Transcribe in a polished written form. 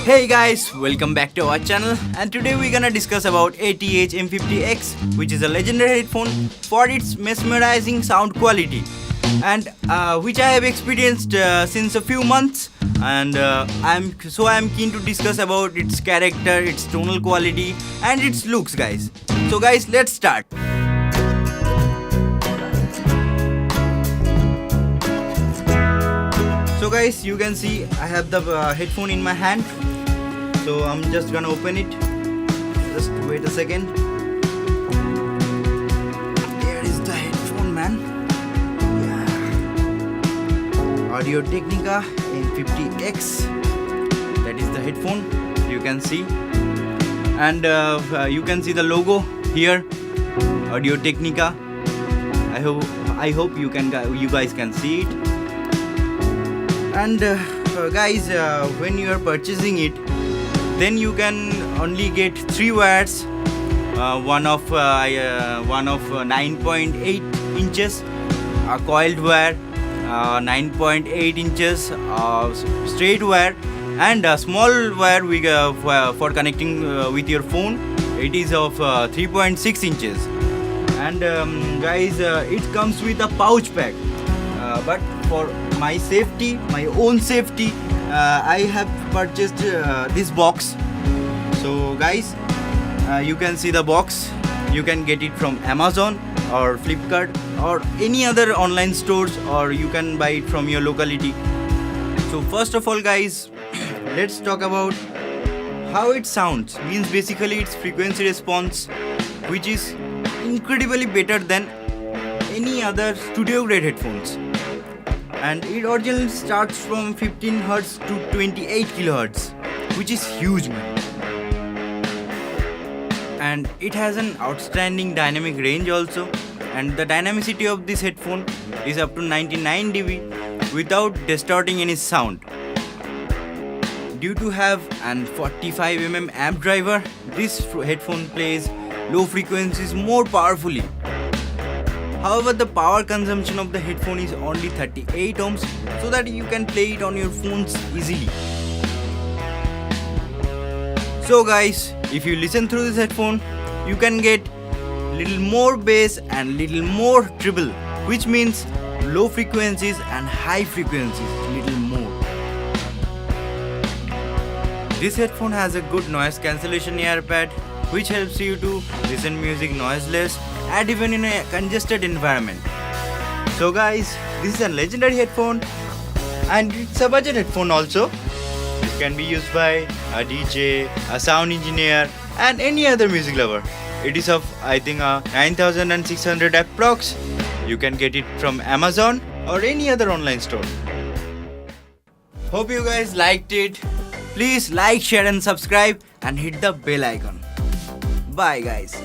Hey guys, welcome back to our channel, and today we're gonna discuss about ATH-M50X, which is a legendary headphone for its mesmerizing sound quality, and which I have experienced since a few months, and I'm keen to discuss about its character, its tonal quality, and its looks, guys. So guys, let's start. So guys, you can see I have the headphone in my hand. So I'm just gonna open it. Just wait a second. There is the headphone, man. Yeah. Audio Technica M50X. That is the headphone. You can see, and you can see the logo here. Audio Technica. I hope you guys can see it. And guys, when you are purchasing it, then you can only get 3 wires, one of 9.8 inches coiled wire, 9.8 inches straight wire, and a small wire for connecting with your phone. It is of 3.6 inches. And guys, it comes with a pouch pack, but for my safety, my own safety, I have purchased this box. So guys, you can see the box. You can get it from Amazon or Flipkart or any other online stores, or you can buy it from your locality. So first of all, guys, let's talk about how it sounds. Means basically its frequency response, which is incredibly better than any other studio grade headphones. And it originally starts from 15 Hz to 28 kHz, which is huge, man. And it has an outstanding dynamic range also, and the dynamicity of this headphone is up to 99 dB without distorting any sound. Due to have an 45 mm amp driver, this headphone plays low frequencies more powerfully. However, the power consumption of the headphone is only 38 ohms, so that you can play it on your phones easily. So guys, if you listen through this headphone, you can get little more bass and little more treble, which means low frequencies and high frequencies little more. This headphone has a good noise cancellation earpad, which helps you to listen music noiseless and even in a congested environment. So guys, this is a legendary headphone, and it's a budget headphone also. It can be used by a DJ, a sound engineer, and any other music lover. It is of, I think, 9,600 approx. You can get it from Amazon or any other online store. Hope you guys liked it. Please like, share and subscribe, and hit the bell icon. Bye guys.